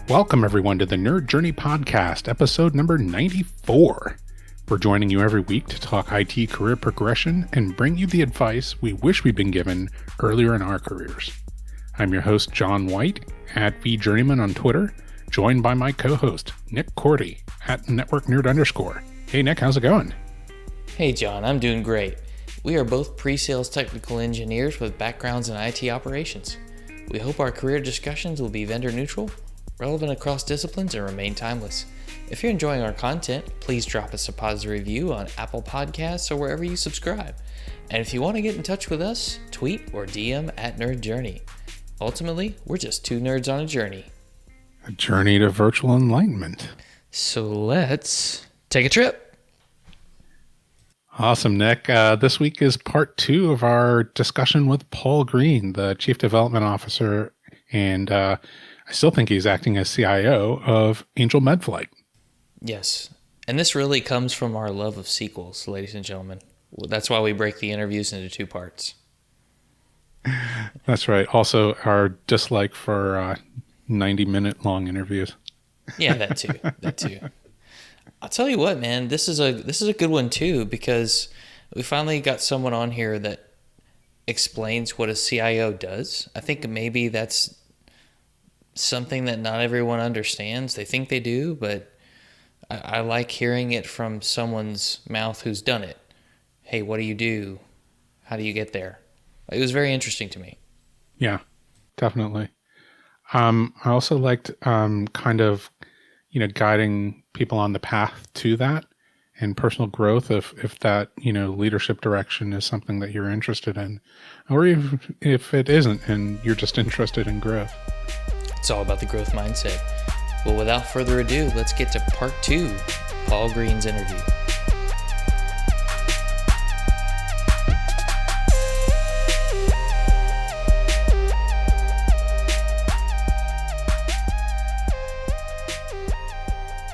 Welcome, everyone, to the Nerd Journey Podcast, episode number 94. We're joining you every week to talk IT career progression and bring you the advice we wish we'd been given earlier in our careers. I'm your host, John White, at VJourneyman on Twitter, joined by my co-host, Nick Cordy, at NetworkNerd_. Hey, Nick, how's it going? Hey, John, I'm doing great. We are both pre-sales technical engineers with backgrounds in IT operations. We hope our career discussions will be vendor neutral, relevant across disciplines, and remain timeless. If you're enjoying our content, please drop us a positive review on Apple Podcasts or wherever you subscribe. And if you want to get in touch with us, tweet or DM at Nerd Journey. Ultimately, we're just two nerds on a journey. A journey to virtual enlightenment. So let's take a trip. Awesome, Nick. This week is part 2 of our discussion with Paul Green, the Chief Development Officer, and I still think he's acting as CIO of Angel Medflight. Yes, and this really comes from our love of sequels, ladies and gentlemen. That's why we break the interviews into 2 parts. That's right. Also, our dislike for 90-minute long interviews. Yeah, that too. I'll tell you what, man, this is a good one too, because we finally got someone on here that explains what a CIO does. I think maybe that's something that not everyone understands. They think they do, but I like hearing it from someone's mouth who's done it. Hey, what do you do? How do you get there? It was very interesting to me. Yeah, definitely. I also liked kind of, guiding people on the path to that and personal growth if that, leadership direction is something that you're interested in, or if it isn't and you're just interested in growth. It's all about the growth mindset. Well, without further ado, let's get to part 2, Paul Green's interview.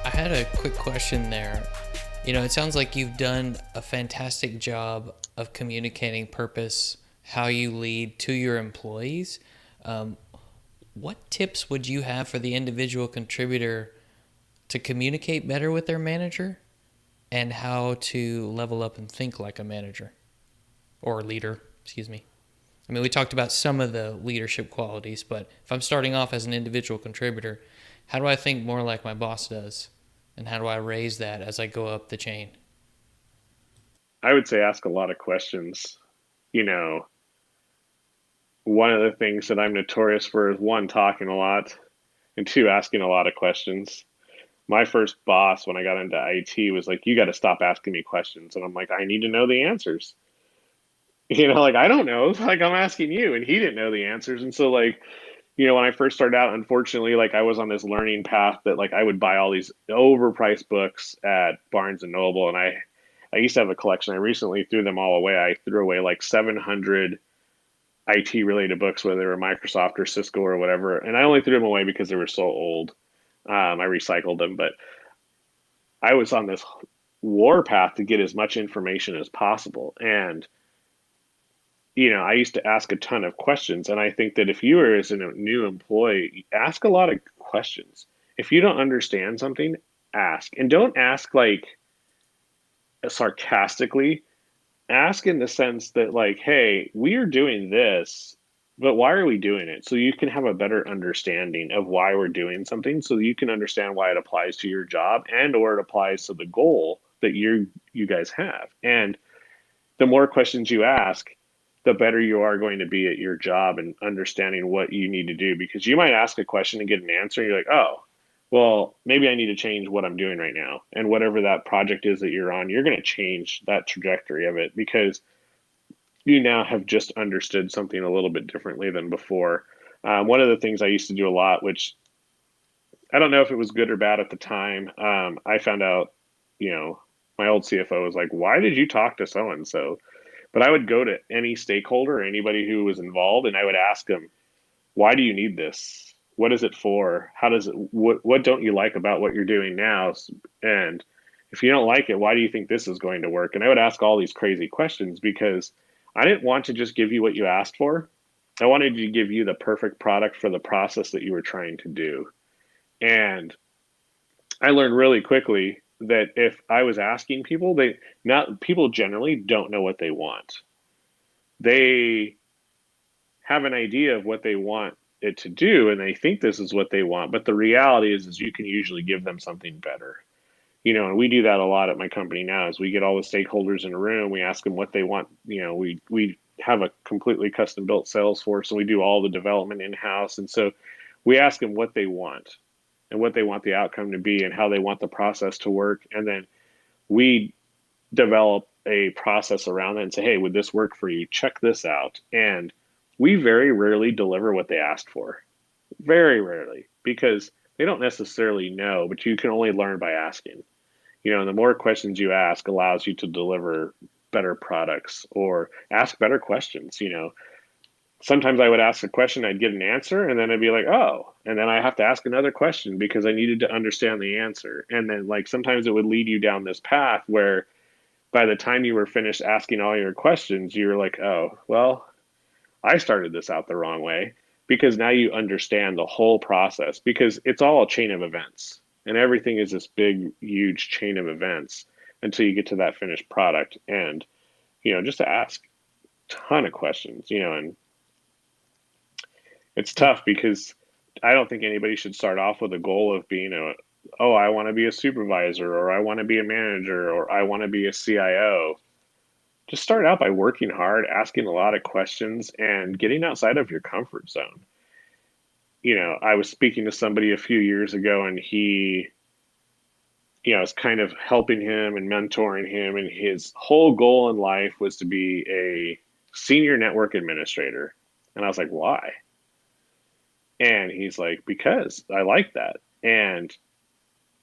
I had a quick question there. It sounds like you've done a fantastic job of communicating purpose, how you lead to your employees. What tips would you have for the individual contributor to communicate better with their manager and how to level up and think like a manager or leader, excuse me? I mean, we talked about some of the leadership qualities, but if I'm starting off as an individual contributor, how do I think more like my boss does? And how do I raise that as I go up the chain? I would say ask a lot of questions. One of the things that I'm notorious for is 1, talking a lot, and 2, asking a lot of questions. My first boss when I got into IT was like, you got to stop asking me questions. And I'm like, I need to know the answers. I don't know. I'm asking you. And he didn't know the answers. And so when I first started out, unfortunately, I was on this learning path that I would buy all these overpriced books at Barnes and Noble. And I used to have a collection. I recently threw them all away. I threw away 700 IT related books, whether they were Microsoft or Cisco or whatever. And I only threw them away because they were so old. I recycled them, but I was on this war path to get as much information as possible. And, I used to ask a ton of questions. And I think that if you are as a new employee, ask a lot of questions. If you don't understand something, ask. And don't ask sarcastically. Ask in the sense that hey, we are doing this, but why are we doing it? So you can have a better understanding of why we're doing something, so you can understand why it applies to your job and or it applies to the goal that you guys have. And the more questions you ask, the better you are going to be at your job and understanding what you need to do, because you might ask a question and get an answer and you're like, oh, well, maybe I need to change what I'm doing right now. And whatever that project is that you're on, you're going to change that trajectory of it because you now have just understood something a little bit differently than before. One of the things I used to do a lot, which I don't know if it was good or bad at the time, I found out, my old CFO was like, why did you talk to so-and-so? But I would go to any stakeholder or anybody who was involved, and I would ask them, why do you need this? What is it for? How does it, what don't you like about what you're doing now? And if you don't like it, why do you think this is going to work? And I would ask all these crazy questions because I didn't want to just give you what you asked for. I wanted to give you the perfect product for the process that you were trying to do. And I learned really quickly that if I was asking people, they not people generally don't know what they want. They have an idea of what they want it to do and they think this is what they want, but the reality is you can usually give them something better. And we do that a lot at my company now is we get all the stakeholders in a room, we ask them what they want. We have a completely custom built sales force and we do all the development in house. And so we ask them what they want and what they want the outcome to be and how they want the process to work. And then we develop a process around that and say, hey, would this work for you? Check this out. And we very rarely deliver what they asked for. Very rarely, because they don't necessarily know, but you can only learn by asking. And the more questions you ask allows you to deliver better products or ask better questions. Sometimes I would ask a question, I'd get an answer, and then I'd be like, oh, and then I have to ask another question because I needed to understand the answer. And then, like, sometimes it would lead you down this path where by the time you were finished asking all your questions, you were like, oh, well, I started this out the wrong way because now you understand the whole process because it's all a chain of events and everything is this big, huge chain of events until you get to that finished product. And, just to ask a ton of questions, and it's Yeah. tough because I don't think anybody should start off with a goal of being oh, I want to be a supervisor or I want to be a manager or I want to be a CIO. Just start out by working hard, asking a lot of questions, and getting outside of your comfort zone. I was speaking to somebody a few years ago, and I was kind of helping him and mentoring him, and his whole goal in life was to be a senior network administrator. And I was like, why? And he's like, because I like that. And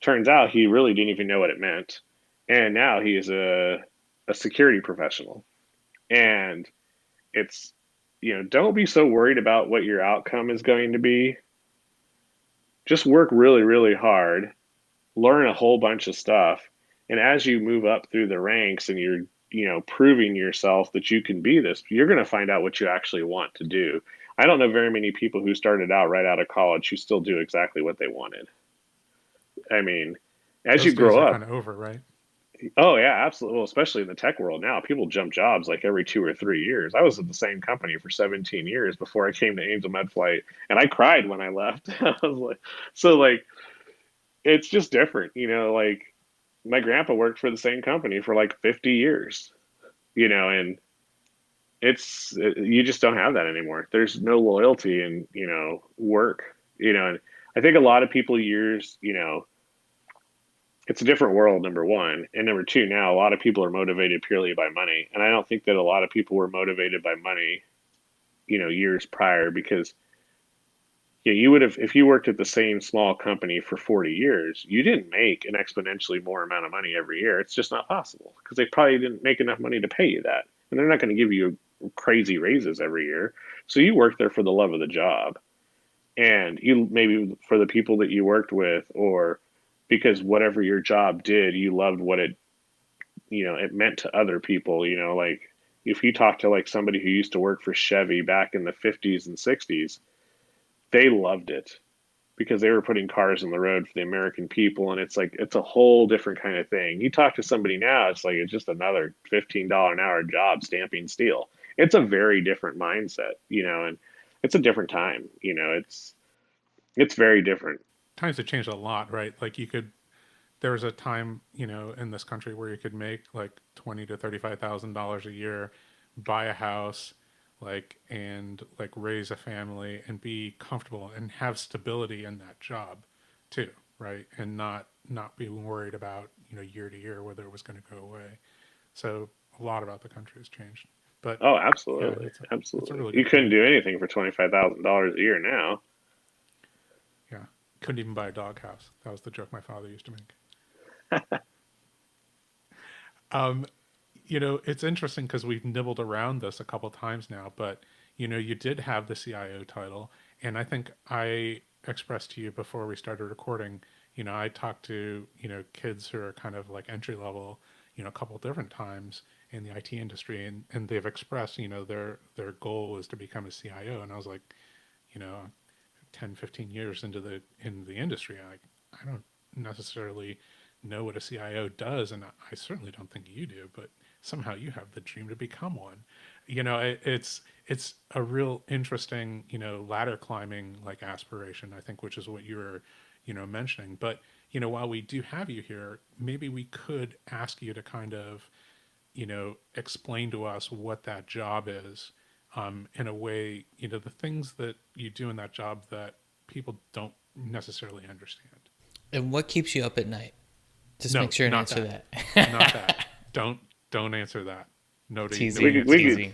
turns out he really didn't even know what it meant. And now he is a security professional. And it's don't be so worried about what your outcome is going to be. Just work really, really hard, learn a whole bunch of stuff, and as you move up through the ranks and you're proving yourself that you can be this, you're going to find out what you actually want to do. I don't know very many people who started out right out of college who still do exactly what they wanted. I mean, as you Those days grow are up, kind of over, right? oh yeah, absolutely. Well, especially in the tech world now, people jump jobs like every 2 or 3 years. I was at the same company for 17 years before I came to Angel MedFlight, and I cried when I left. I was like, so like it's just different, Like my grandpa worked for the same company for like 50 years, and you just don't have that anymore. There's no loyalty in work, and I think a lot of people years, it's a different world, number one. And number two, now a lot of people are motivated purely by money. And I don't think that a lot of people were motivated by money, years prior because you would have, if you worked at the same small company for 40 years, you didn't make an exponentially more amount of money every year. It's just not possible because they probably didn't make enough money to pay you that. And they're not going to give you crazy raises every year. So you work there for the love of the job. And you maybe for the people that you worked with or because whatever your job did, you loved what it meant to other people, like if you talk to like somebody who used to work for Chevy back in the 50s and 60s, they loved it because they were putting cars on the road for the American people and it's like it's a whole different kind of thing. You talk to somebody now, it's like it's just another $15 an hour job stamping steel. It's a very different mindset, and it's a different time, it's very different. Times have changed a lot, right? Like there was a time, in this country where you could make like $20,000 to $35,000 a year, buy a house, and raise a family and be comfortable and have stability in that job, too, right? And not be worried about year to year whether it was going to go away. So a lot about the country has changed. But Oh, yeah, absolutely. that's a Absolutely. really You good couldn't point. do anything for $25,000 a year now. Yeah, couldn't even buy a doghouse. That was the joke my father used to make. Um, it's interesting because we've nibbled around this a couple times now, but you did have the CIO title, and I think I expressed to you before we started recording. I talked to kids who are kind of like entry level, a couple different times in the IT industry, and they've expressed their goal is to become a CIO, and I was like, you know, 10, 15 years in the industry. I don't necessarily know what a CIO does, and I certainly don't think you do, but somehow you have the dream to become one. It's a real interesting, ladder climbing like aspiration, I think, which is what you were, mentioning. But, while we do have you here, maybe we could ask you to kind of, explain to us what that job is, in a way, the things that you do in that job that people don't necessarily understand. And what keeps you up at night? Just No, make sure and not answer that. Not that. that. Don't answer that. Nobody Teasing, answers that. We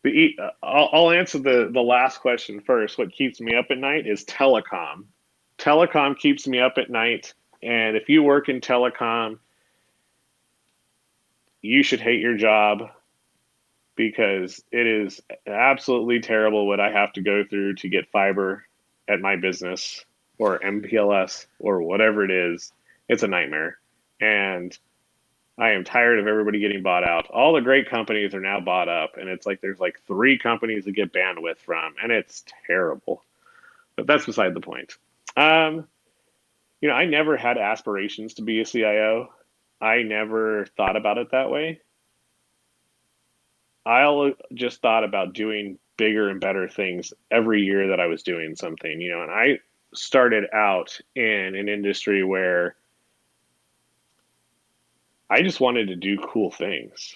teasing. I'll answer the last question first. What keeps me up at night is telecom. Telecom keeps me up at night, and if you work in telecom, you should hate your job because it is absolutely terrible what I have to go through to get fiber at my business or MPLS or whatever it is. It's a nightmare. And I am tired of everybody getting bought out. All the great companies are now bought up, and it's like there's like three companies to get bandwidth from, and it's terrible. But that's beside the point. Um, I never had aspirations to be a CIO. I never thought about it that way. I just thought about doing bigger and better things every year that I was doing something, and I started out in an industry where I just wanted to do cool things.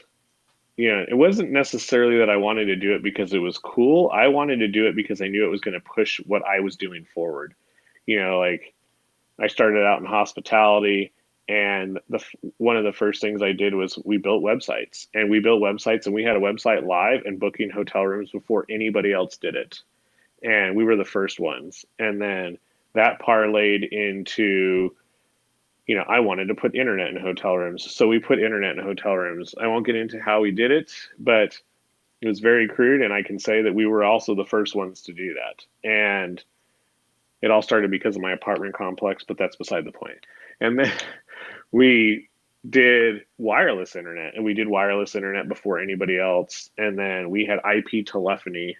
It wasn't necessarily that I wanted to do it because it was cool. I wanted to do it because I knew it was going to push what I was doing forward. Like I started out in hospitality, and one of the first things I did was we built websites, and we had a website live and booking hotel rooms before anybody else did it, and we were the first ones. And then that parlayed into I wanted to put internet in hotel rooms. So we put internet in hotel rooms. I won't get into how we did it, but it was very crude. And I can say that we were also the first ones to do that. And it all started because of my apartment complex, but that's beside the point. And then we did wireless internet, and we did wireless internet before anybody else. And then we had IP telephony.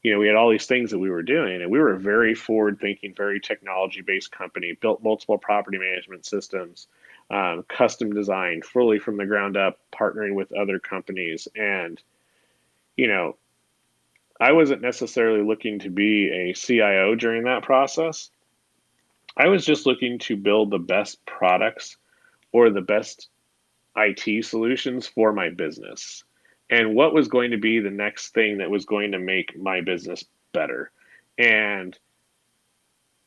We had all these things that we were doing, and we were a very forward thinking, very technology based company, built multiple property management systems, custom designed fully from the ground up, partnering with other companies. And, you know, I wasn't necessarily looking to be a CIO during that process. I was just looking to build the best products or the best IT solutions for my business, and what was going to be the next thing that was going to make my business better. And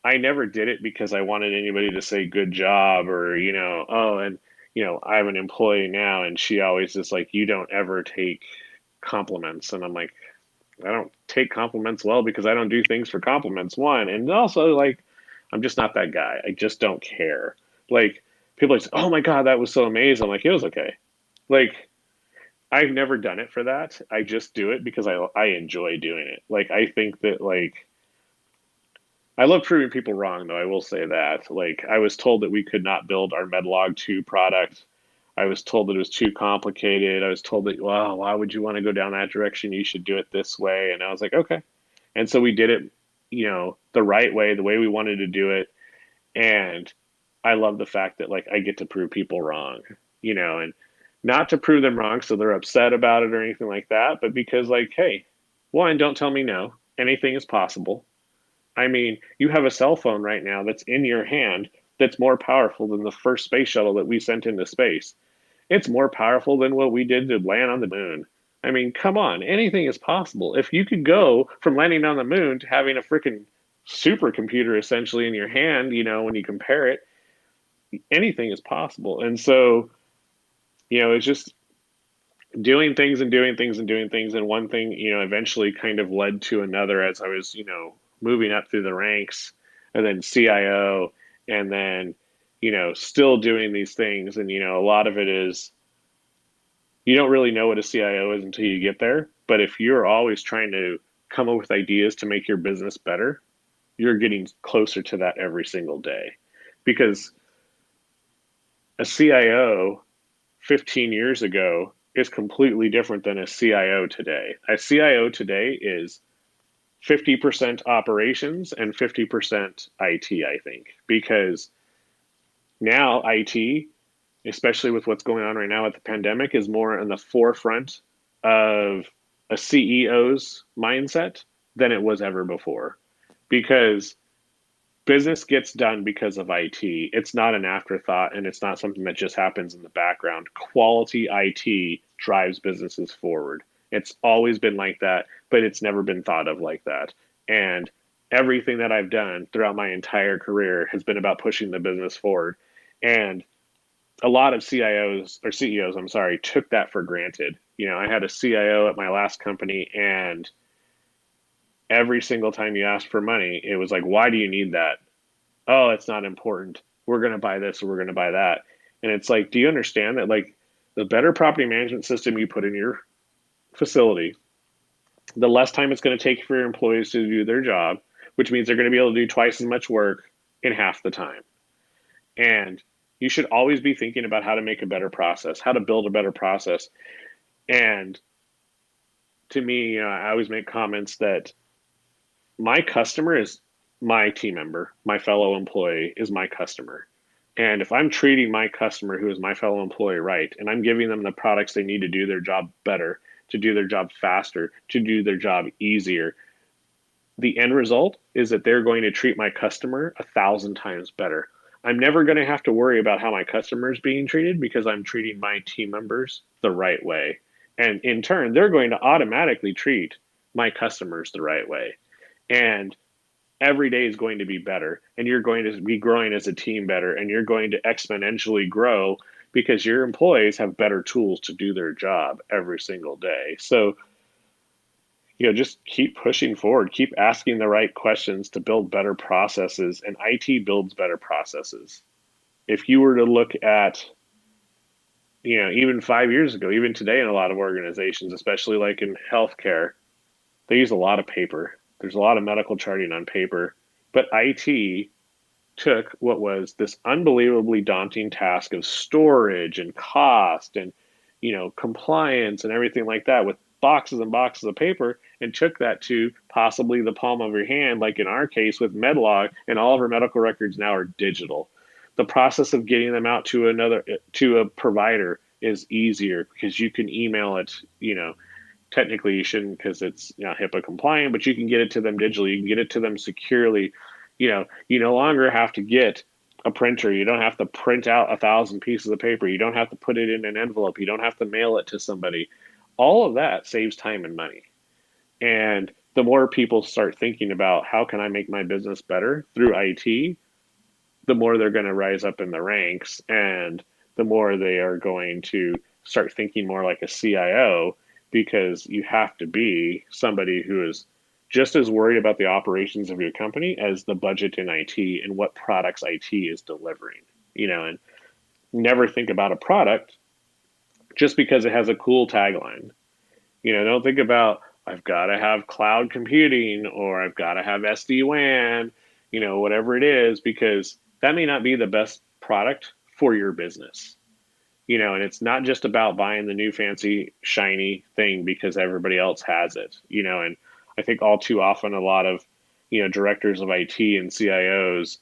I never did it because I wanted anybody to say good job, or, oh, and, I have an employee now and she always is like, you don't ever take compliments. And I'm like, I don't take compliments well because I don't do things for compliments, one. And also, like, I'm just not that guy. I just don't care. Like, people are like, oh my God, that was so amazing. I'm like, it was okay. Like, I've never done it for that. I just do it because I enjoy doing it. Like, I think that, like, I love proving people wrong, though. I will say that. Like, I was told that we could not build our Medlog 2 product. I was told that it was too complicated. I was told that, well, why would you want to go down that direction? You should do it this way. And I was like, okay. And so we did it, the right way, the way we wanted to do it. And I love the fact that, like, I get to prove people wrong, and not to prove them wrong so they're upset about it or anything like that, but because, like, hey, one, don't tell me no. Anything is possible. I mean, you have a cell phone right now that's in your hand that's more powerful than the first space shuttle that we sent into space. It's more powerful than what we did to land on the moon. I mean, come on, anything is possible. If you could go from landing on the moon to having a freaking supercomputer essentially in your hand, when you compare it, anything is possible. And so, it's just doing things and doing things and doing things. And one thing, eventually kind of led to another as I was, moving up through the ranks, and then CIO, and then, still doing these things. And, a lot of it is you don't really know what a CIO is until you get there. But if you're always trying to come up with ideas to make your business better, you're getting closer to that every single day. Because a CIO 15 years ago is completely different than a CIO today. A CIO today is 50% operations and 50% IT, I think, because now IT, especially with what's going on right now with the pandemic, is more in the forefront of a CEO's mindset than it was ever before. Because business gets done because of IT. It's not an afterthought and it's not something that just happens in the background. Quality IT drives businesses forward. It's always been like that, but it's never been thought of like that. And everything that I've done throughout my entire career has been about pushing the business forward. And a lot of CIOs or CEOs, I'm sorry, took that for granted. I had a CIO at my last company, and every single time you asked for money, it was like, why do you need that? Oh, it's not important. We're going to buy this or we're going to buy that. And it's like, do you understand that, like, the better property management system you put in your facility, the less time it's going to take for your employees to do their job, which means they're going to be able to do twice as much work in half the time. And you should always be thinking about how to make a better process, how to build a better process. And to me, I always make comments that my customer is my team member, my fellow employee is my customer. And if I'm treating my customer, who is my fellow employee, right, and I'm giving them the products they need to do their job better, to do their job faster, to do their job easier, the end result is that they're going to treat my customer 1,000 times better. I'm never going to have to worry about how my customer is being treated because I'm treating my team members the right way. And in turn, they're going to automatically treat my customers the right way. And every day is going to be better. And you're going to be growing as a team better. And you're going to exponentially grow because your employees have better tools to do their job every single day. So, just keep pushing forward, keep asking the right questions to build better processes, and IT builds better processes. If you were to look at, even 5 years ago, even today in a lot of organizations, especially like in healthcare, they use a lot of paper. There's a lot of medical charting on paper, but IT took what was this unbelievably daunting task of storage and cost and compliance and everything like that with boxes and boxes of paper, and took that to possibly the palm of your hand, like in our case with MedLog, and all of our medical records now are digital. The process of getting them out to a provider is easier because you can email it. Technically you shouldn't because it's not HIPAA compliant, but you can get it to them digitally. You can get it to them securely. You no longer have to get a printer. You don't have to print out 1,000 pieces of paper. You don't have to put it in an envelope. You don't have to mail it to somebody. All of that saves time and money. And the more people start thinking about how can I make my business better through IT, the more they're going to rise up in the ranks, and the more they are going to start thinking more like a CIO, because you have to be somebody who is just as worried about the operations of your company as the budget in IT and what products IT is delivering. And never think about a product just because it has a cool tagline. Don't think about, I've got to have cloud computing or I've got to have SD-WAN, whatever it is, because that may not be the best product for your business. And it's not just about buying the new fancy shiny thing because everybody else has it. And I think all too often a lot of, directors of IT and CIOs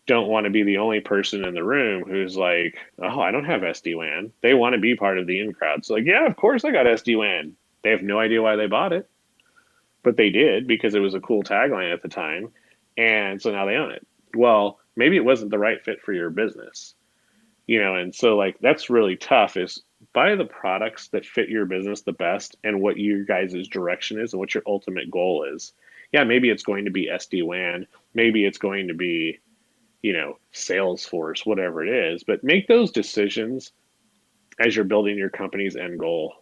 don't want to be the only person in the room who's like, oh, I don't have SD-WAN. They want to be part of the in crowd. So like, yeah, of course I got SD-WAN. They have no idea why they bought it, but they did because it was a cool tagline at the time. And so now they own it. Well, maybe it wasn't the right fit for your business, and so like that's really tough, is buy the products that fit your business the best and what your guys' direction is and what your ultimate goal is. Yeah, maybe it's going to be SD-WAN, maybe it's going to be, Salesforce, whatever it is, but make those decisions as you're building your company's end goal.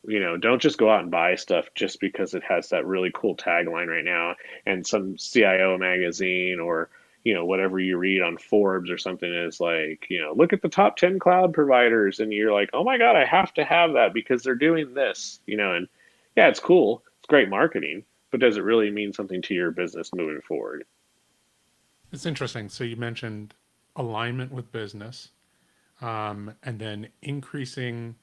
Don't just go out and buy stuff just because it has that really cool tagline right now and some CIO magazine or, whatever you read on Forbes or something is like, look at the top 10 cloud providers. And you're like, oh my God, I have to have that because they're doing this, and yeah, it's cool. It's great marketing, but does it really mean something to your business moving forward? It's interesting. So you mentioned alignment with business, and then increasing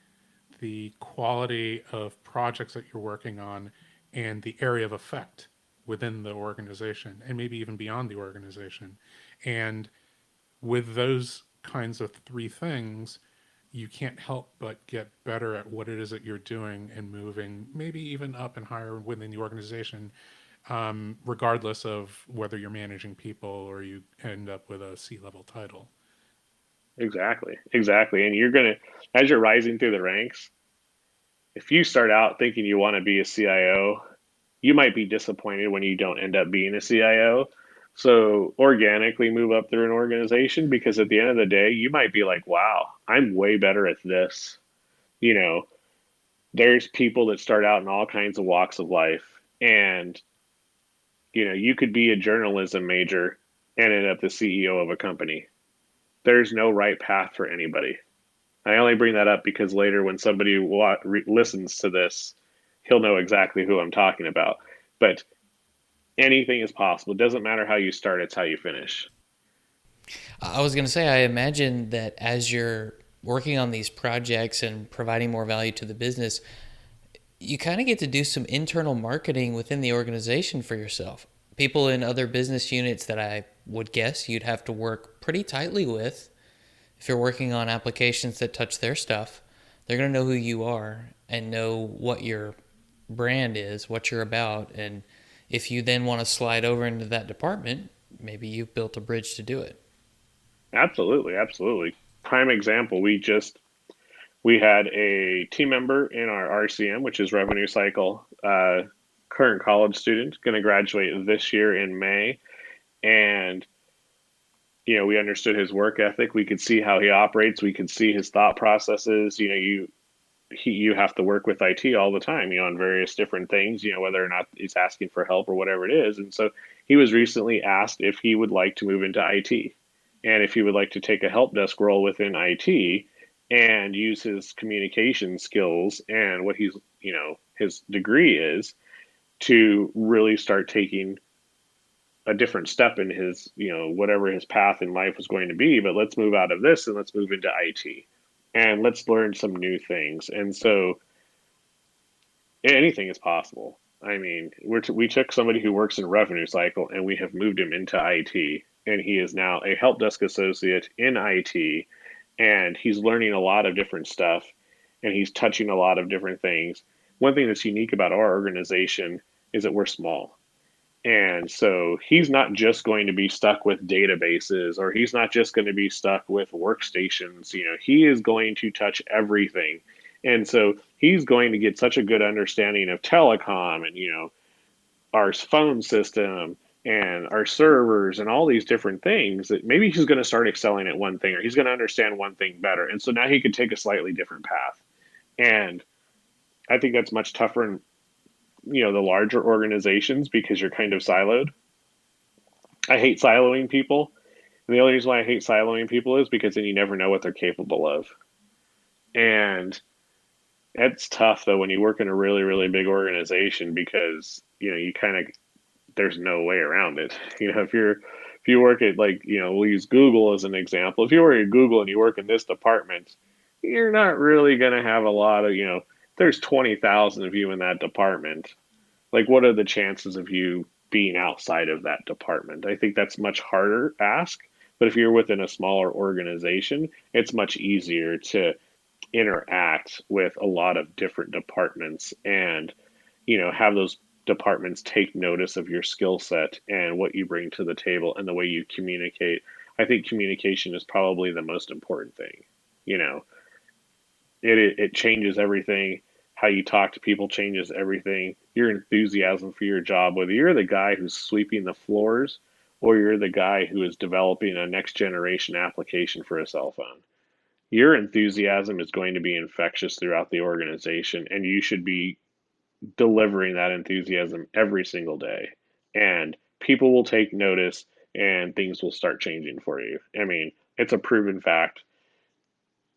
the quality of projects that you're working on and the area of effect within the organization and maybe even beyond the organization. And with those kinds of three things, you can't help but get better at what it is that you're doing and moving, maybe even up and higher within the organization, regardless of whether you're managing people or you end up with a C-level title. Exactly. Exactly. And you're going to, as you're rising through the ranks, if you start out thinking you want to be a CIO, you might be disappointed when you don't end up being a CIO. So organically move up through an organization because at the end of the day, you might be like, wow, I'm way better at this. You know, there's people that start out in all kinds of walks of life. And, you could be a journalism major and end up the CEO of a company. There's no right path for anybody. I only bring that up because later, when somebody listens to this, he'll know exactly who I'm talking about. But anything is possible. It doesn't matter how you start, it's how you finish. I was going to say, I imagine that as you're working on these projects and providing more value to the business, you kind of get to do some internal marketing within the organization for yourself. People in other business units that I would guess you'd have to work pretty tightly with if you're working on applications that touch their stuff. They're going to know who you are and know what your brand is, what you're about. And if you then want to slide over into that department, maybe you've built a bridge to do it. Absolutely, absolutely. Prime example, we had a team member in our RCM, which is revenue cycle, current college student, going to graduate this year in May. And we understood his work ethic. We could see how he operates. We could see his thought processes. You have to work with IT all the time, on various different things, whether or not he's asking for help or whatever it is. And so he was recently asked if he would like to move into IT and if he would like to take a help desk role within IT and use his communication skills and what his degree is to really start taking a different step in his, whatever his path in life was going to be. But let's move out of this and let's move into IT and let's learn some new things. And so anything is possible. I mean, we took somebody who works in revenue cycle and we have moved him into IT, and he is now a help desk associate in IT, and he's learning a lot of different stuff, and he's touching a lot of different things. One thing that's unique about our organization is that we're small. And so he's not just going to be stuck with databases or he's not just going to be stuck with workstations. He is going to touch everything. And so he's going to get such a good understanding of telecom and, our phone system and our servers and all these different things that maybe he's going to start excelling at one thing or he's going to understand one thing better. And so now he could take a slightly different path. And I think that's much tougher in, the larger organizations because you're kind of siloed. I hate siloing people. And the only reason why I hate siloing people is because then you never know what they're capable of. And it's tough though when you work in a really, really big organization because, you kind of there's no way around it. If you work at like, we'll use Google as an example. If you work at Google and you work in this department, you're not really gonna have a lot of, there's 20,000 of you in that department. Like what are the chances of you being outside of that department? I think that's much harder ask, but if you're within a smaller organization, it's much easier to interact with a lot of different departments and have those departments take notice of your skill set and what you bring to the table and the way you communicate. I think communication is probably the most important thing. You know, it changes everything. How you talk to people changes everything. Your enthusiasm for your job, whether you're the guy who's sweeping the floors or you're the guy who is developing a next generation application for a cell phone, your enthusiasm is going to be infectious throughout the organization, and you should be delivering that enthusiasm every single day. And people will take notice and things will start changing for you. I mean, it's a proven fact.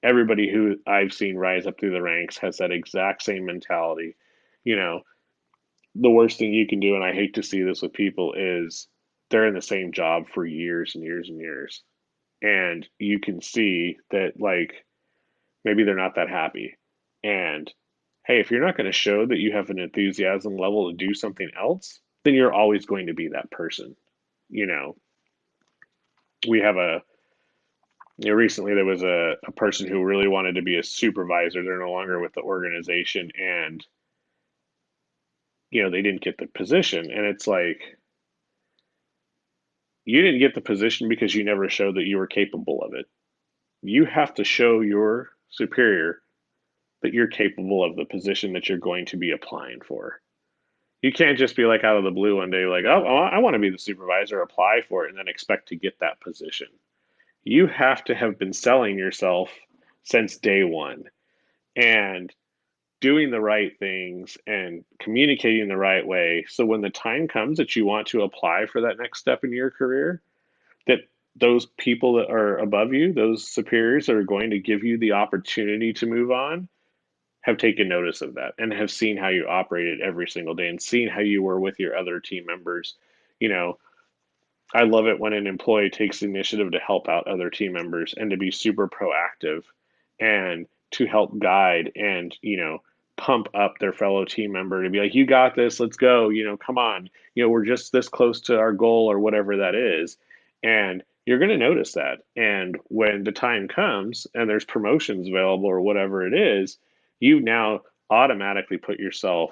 Everybody who I've seen rise up through the ranks has that exact same mentality. You know, the worst thing you can do, and I hate to see this with people, is they're in the same job for years and years and years. And you can see that, like, maybe they're not that happy. And hey, if you're not going to show that you have an enthusiasm level to do something else, then you're always going to be that person. You know, we have recently there was a person who really wanted to be a supervisor. They're no longer with the organization, and they didn't get the position. And it's like, you didn't get the position because you never showed that you were capable of it. You have to show your superior that you're capable of the position that you're going to be applying for. You can't just be like out of the blue one day, like, oh, I want to be the supervisor, apply for it, and then expect to get that position. You have to have been selling yourself since day one and doing the right things and communicating the right way. So when the time comes that you want to apply for that next step in your career, that those people that are above you, those superiors that are going to give you the opportunity to move on, have taken notice of that and have seen how you operated every single day and seen how you were with your other team members. You know, I love it when an employee takes the initiative to help out other team members and to be super proactive and to help guide and, pump up their fellow team member to be like, you got this, let's go, come on, we're just this close to our goal or whatever that is. And you're going to notice that. And when the time comes and there's promotions available or whatever it is, you now automatically put yourself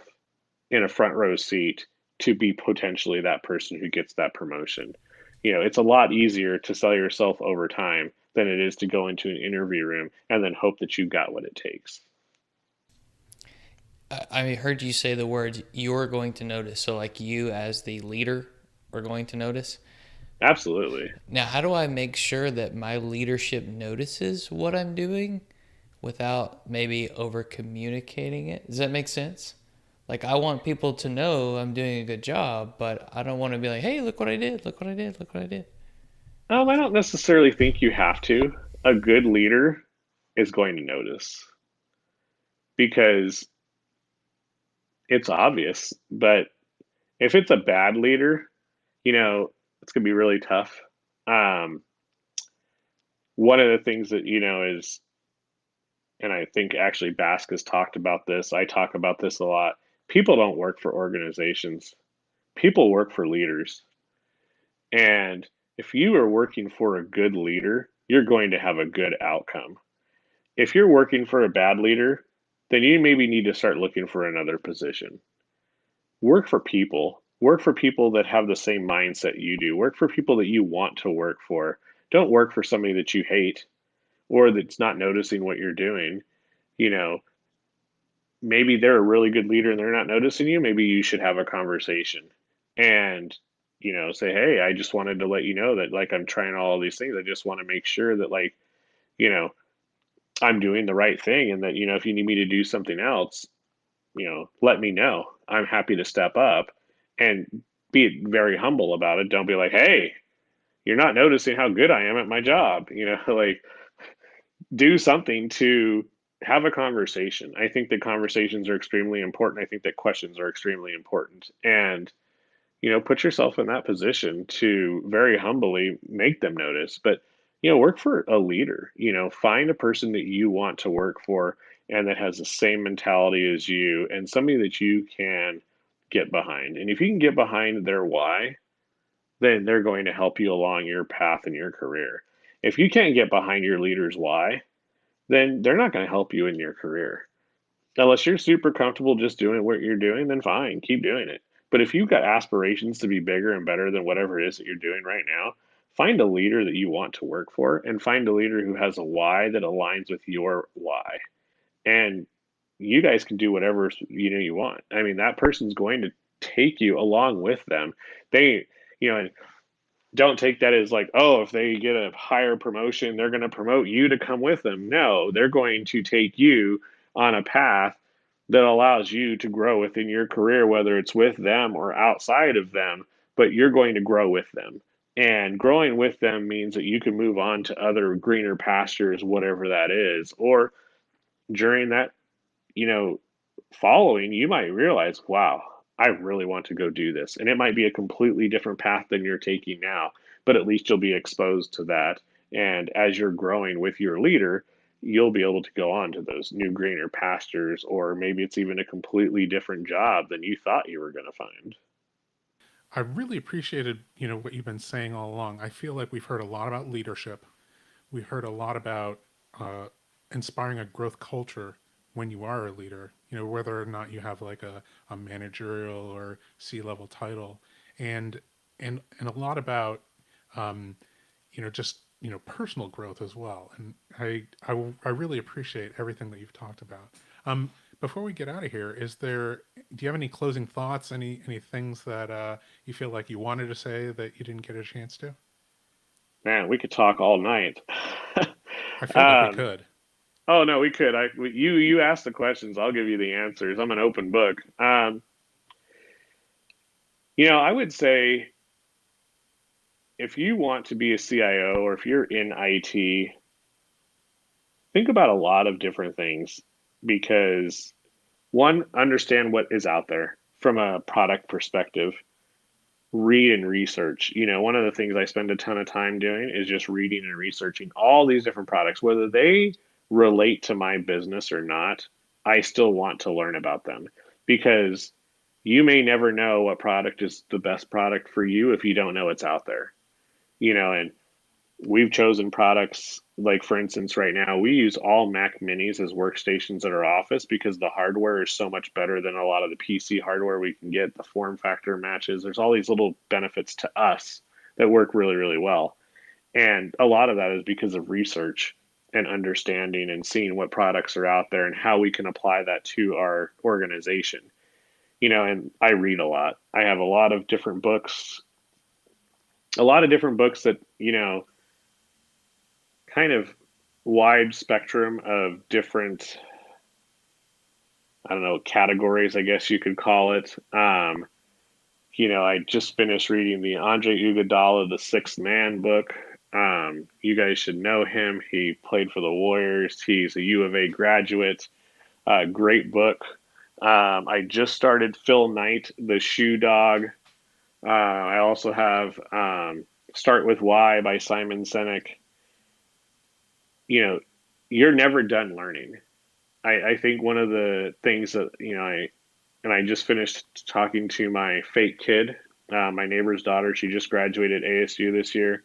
in a front row seat to be potentially that person who gets that promotion. It's a lot easier to sell yourself over time than it is to go into an interview room and then hope that you got what it takes. I heard you say the words you're going to notice. So, like, you as the leader are going to notice. Absolutely. Now, how do I make sure that my leadership notices what I'm doing without maybe over communicating it? Does that make sense? Like, I want people to know I'm doing a good job, but I don't want to be like, hey, look what I did, look what I did, look what I did. I don't necessarily think you have to. A good leader is going to notice because it's obvious. But if it's a bad leader, it's going to be really tough. Um, One of the things that, is, and I think actually Basque has talked about this, I talk about this a lot. People don't work for organizations, people work for leaders. And if you are working for a good leader, you're going to have a good outcome. If you're working for a bad leader, then you maybe need to start looking for another position. Work for people. Work for people that have the same mindset you do. Work for people that you want to work for. Don't work for somebody that you hate or that's not noticing what you're doing. You know, Maybe they're a really good leader and they're not noticing you. Maybe you should have a conversation and, say, hey, I just wanted to let you know that, like, I'm trying all of these things. I just want to make sure that, like, you know, I'm doing the right thing, and that, if you need me to do something else, let me know. I'm happy to step up and be very humble about it. Don't be like, hey, you're not noticing how good I am at my job. Like, do something to have a conversation. I think that conversations are extremely important. I think that questions are extremely important. And, put yourself in that position to very humbly make them notice. But, work for a leader, find a person that you want to work for and that has the same mentality as you and somebody that you can get behind. And if you can get behind their why, then they're going to help you along your path in your career. If you can't get behind your leader's why, then they're not going to help you in your career. Unless you're super comfortable just doing what you're doing, then fine, keep doing it. But if you've got aspirations to be bigger and better than whatever it is that you're doing right now, find a leader that you want to work for and find a leader who has a why that aligns with your why. And you guys can do whatever you want. I mean, that person's going to take you along with them. They, and don't take that as like, oh, if they get a higher promotion, they're going to promote you to come with them. No, they're going to take you on a path that allows you to grow within your career, whether it's with them or outside of them, but you're going to grow with them. And growing with them means that you can move on to other greener pastures, whatever that is. Or during that, you know, following, you might realize, wow, I really want to go do this. And it might be a completely different path than you're taking now, but at least you'll be exposed to that. And as you're growing with your leader, you'll be able to go on to those new greener pastures, or maybe it's even a completely different job than you thought you were going to find. I really appreciated, what you've been saying all along. I feel like we've heard a lot about leadership. We heard a lot about uh, inspiring a growth culture when you are a leader, whether or not you have like a managerial or C-level title, and and a lot about just personal growth as well. And I really appreciate everything that you've talked about. Before we get out of here, do you have any closing thoughts? Any things that you feel like you wanted to say that you didn't get a chance to? Man, we could talk all night. I feel like we um, could. oh no, we could. You ask the questions, I'll give you the answers. I'm an open book. I would say if you want to be a CIO or if you're in IT, think about a lot of different things because one, understand what is out there from a product perspective. Read and research. One of the things I spend a ton of time doing is just reading and researching all these different products, whether they relate to my business or not. I still want to learn about them because you may never know what product is the best product for you if you don't know it's out there. And we've chosen products like, for instance, right now we use all Mac Minis as workstations at our office because the hardware is so much better than a lot of the PC hardware we can get. The form factor matches. There's all these little benefits to us that work really, really well. And a lot of that is because of research and understanding and seeing what products are out there and how we can apply that to our organization. And I read a lot. I have a lot of different books that, kind of wide spectrum of different, I don't know, categories, I guess you could call it. I just finished reading the Andre Iguodala, The Sixth Man book. You guys should know him. He played for the Warriors. He's a U of A graduate. Great book. I just started Phil Knight, The Shoe Dog. I also have Start With Why by Simon Sinek. You know, you're never done learning. I think one of the things that I just finished talking to my fake kid, my neighbor's daughter. She just graduated ASU this year,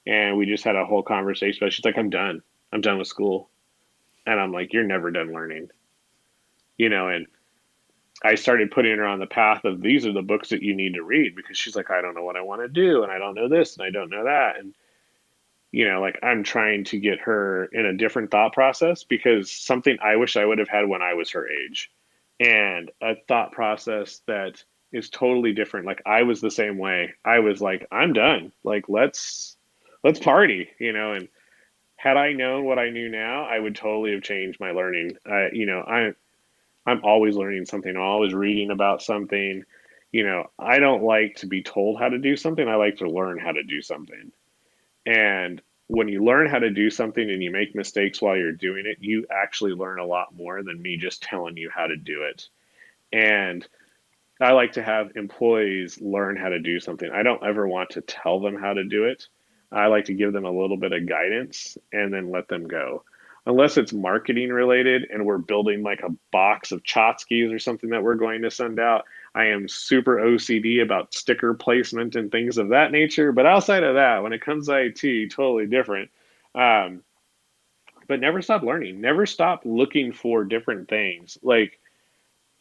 and we just had a whole conversation about. She's like, "I'm done. I'm done with school," and I'm like, "You're never done learning," And I started putting her on the path of these are the books that you need to read because she's like, "I don't know what I want to do, and I don't know this, and I don't know that," and like I'm trying to get her in a different thought process because something I wish I would have had when I was her age and a thought process that is totally different. Like I was the same way. I was like, I'm done. Like let's party, and had I known what I knew now, I would totally have changed my learning. I'm always learning something. I'm always reading about something. I don't like to be told how to do something. I like to learn how to do something. And when you learn how to do something and you make mistakes while you're doing it, you actually learn a lot more than me just telling you how to do it. And I like to have employees learn how to do something. I don't ever want to tell them how to do it. I like to give them a little bit of guidance and then let them go. Unless it's marketing related and we're building like a box of tchotchkes or something that we're going to send out, I am super OCD about sticker placement and things of that nature. But outside of that, when it comes to IT, totally different. Um, but never stop learning. Never stop looking for different things. Like,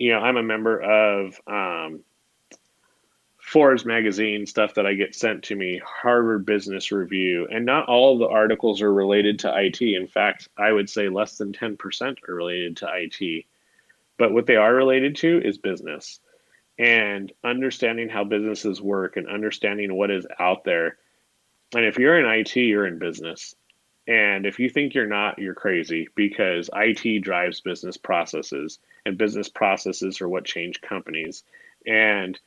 I'm a member of Forbes magazine stuff that I get sent to me, Harvard Business Review, and not all of the articles are related to IT. In fact, I would say less than 10% are related to IT. But what they are related to is business and understanding how businesses work and understanding what is out there. And if you're in IT, you're in business. And if you think you're not, you're crazy because IT drives business processes, and business processes are what change companies. And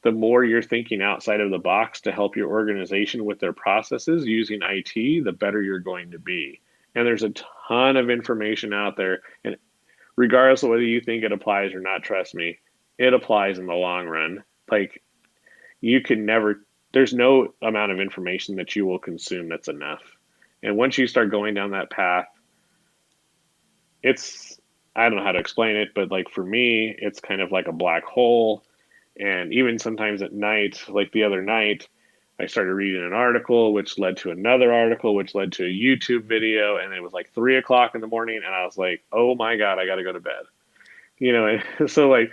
the more you're thinking outside of the box to help your organization with their processes using IT, the better you're going to be. And there's a ton of information out there. And regardless of whether you think it applies or not, trust me, it applies in the long run. Like you can never, there's no amount of information that you will consume that's enough. And once you start going down that path, it's, I don't know how to explain it, but like for me, it's kind of like a black hole. And even sometimes at night, like the other night, I started reading an article, which led to another article, which led to a YouTube video. And it was like 3 o'clock in the morning. And I was like, oh my God, I got to go to bed. And so like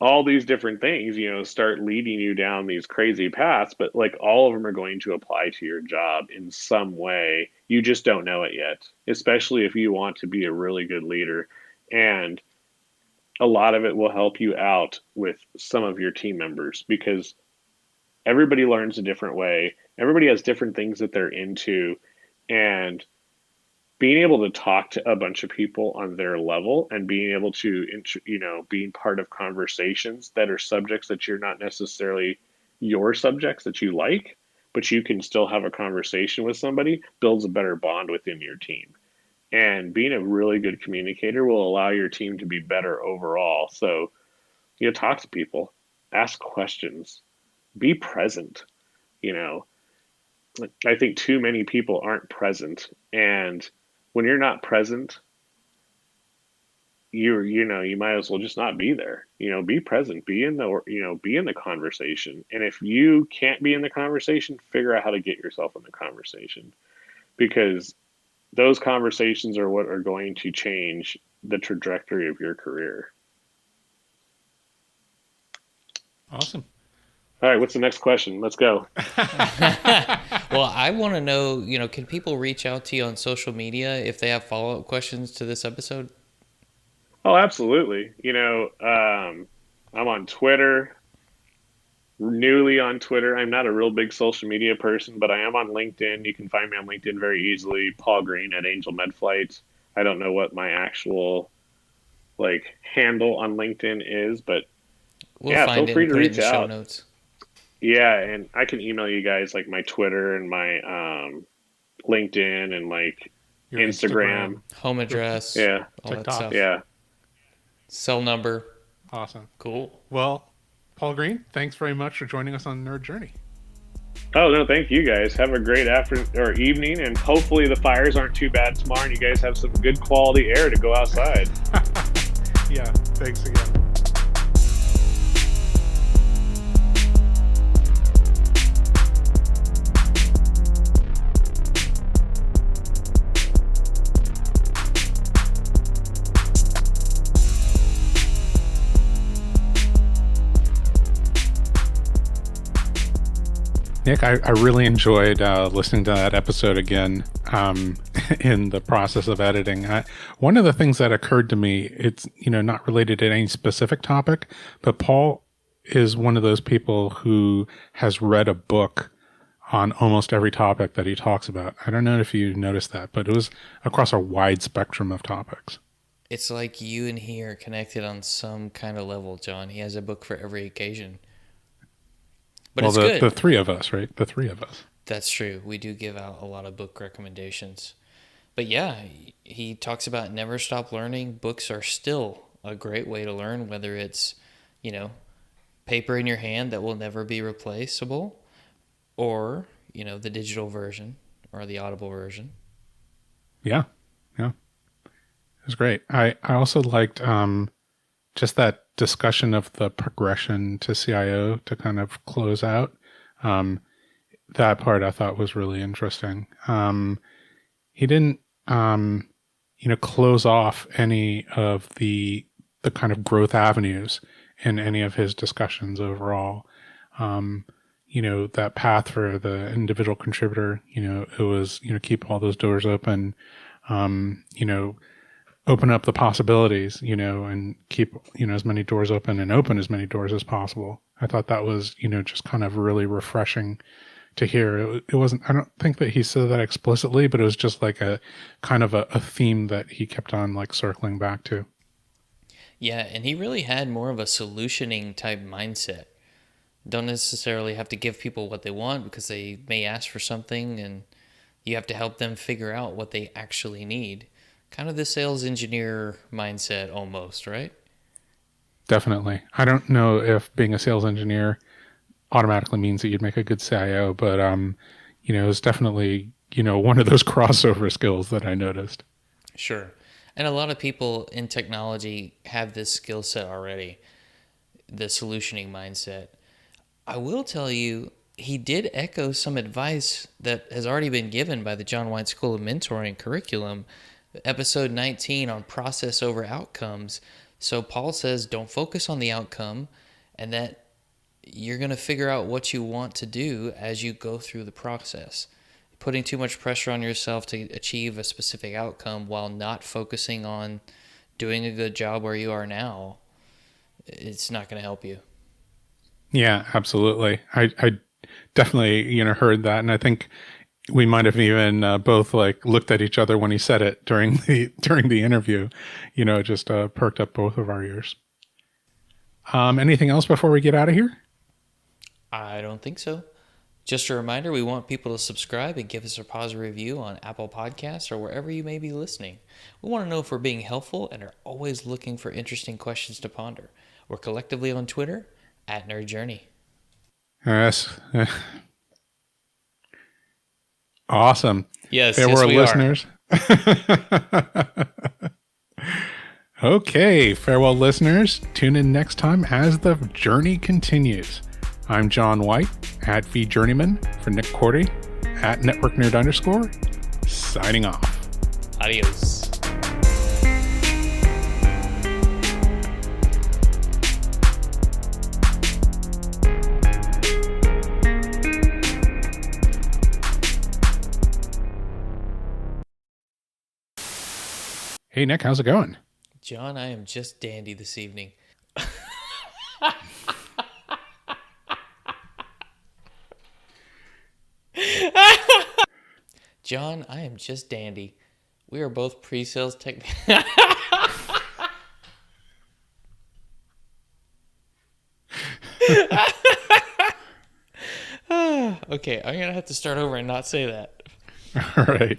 all these different things, start leading you down these crazy paths, but like all of them are going to apply to your job in some way. You just don't know it yet, especially if you want to be a really good leader. And a lot of it will help you out with some of your team members because everybody learns a different way. Everybody has different things that they're into. And being able to talk to a bunch of people on their level and being able to, being part of conversations that are subjects that you're not necessarily your subjects that you like, but you can still have a conversation with somebody builds a better bond within your team. And being a really good communicator will allow your team to be better overall. So, talk to people, ask questions, be present. You know, I think too many people aren't present. And when you're not present, you might as well just not be there. Be present, be in the conversation. And if you can't be in the conversation, figure out how to get yourself in the conversation because those conversations are what are going to change the trajectory of your career. Awesome. All right, what's the next question? Let's go. Well, I want to know, can people reach out to you on social media if they have follow-up questions to this episode? Oh, absolutely. I'm on Twitter, newly on Twitter. I'm not a real big social media person, but I am on LinkedIn. You can find me on LinkedIn very easily. Paul Green at Angel Medflight. I don't know what my actual handle on LinkedIn is, but We'll yeah, feel find it free and to put it in reach the show out. notes. Yeah, and I can email you guys like my Twitter and my LinkedIn and like Your Instagram. Home address, Yeah, all that TikTok. stuff. yeah. Cell number. Awesome. Cool. Well, Paul Green, thanks very much for joining us on Nerd Journey. Oh no, thank you guys. Have a great afternoon or evening, and hopefully the fires aren't too bad tomorrow, and you guys have some good quality air to go outside. Yeah, thanks again. Nick, I really enjoyed listening to that episode again in the process of editing. One of the things that occurred to me, it's not related to any specific topic, but Paul is one of those people who has read a book on almost every topic that he talks about. I don't know if you noticed that, but it was across a wide spectrum of topics. It's like you and he are connected on some kind of level, John. He has a book for every occasion. But well, it's good. The three of us, right? The three of us. That's true. We do give out a lot of book recommendations. But yeah, he talks about never stop learning. Books are still a great way to learn, whether it's, paper in your hand that will never be replaceable or, the digital version or the Audible version. Yeah. Yeah. It was great. I also liked just that discussion of the progression to CIO to kind of close out. That part I thought was really interesting. He didn't, close off any of the kind of growth avenues in any of his discussions overall. That path for the individual contributor, it was, keep all those doors open, open up the possibilities, and keep, as many doors open and open as many doors as possible. I thought that was, just kind of really refreshing to hear. It wasn't, I don't think that he said that explicitly, but it was just like a kind of a theme that he kept on like circling back to. Yeah, and he really had more of a solutioning type mindset. Don't necessarily have to give people what they want because they may ask for something and you have to help them figure out what they actually need. Kind of the sales engineer mindset almost, right? Definitely. I don't know if being a sales engineer automatically means that you'd make a good CIO, but it's definitely, one of those crossover skills that I noticed. Sure. And a lot of people in technology have this skill set already. the solutioning mindset. I will tell you, he did echo some advice that has already been given by the John White School of Mentoring curriculum, episode 19 on process over outcomes. So Paul says, don't focus on the outcome, and that you're going to figure out what you want to do as you go through the process. Putting too much pressure on yourself to achieve a specific outcome while not focusing on doing a good job where you are now, it's not going to help you. Yeah, absolutely. I definitely, heard that. And I think we might have even both like looked at each other when he said it during the interview, it just perked up both of our ears. Anything else before we get out of here? I don't think so. Just a reminder, we want people to subscribe and give us a positive review on Apple Podcasts or wherever you may be listening. We want to know if we're being helpful and are always looking for interesting questions to ponder. We're collectively on Twitter @NerdJourney. Yes. Awesome. Yes, farewell, we listeners. Okay, farewell, listeners. Tune in next time as the journey continues. I'm John White @VJourneyman for Nick Cordy @NetworkNerd_, signing off. Adios. Hey, Nick, how's it going? John, I am just dandy this evening. John, I am just dandy. We are both pre-sales tech. Okay, I'm going to have to start over and not say that. All right.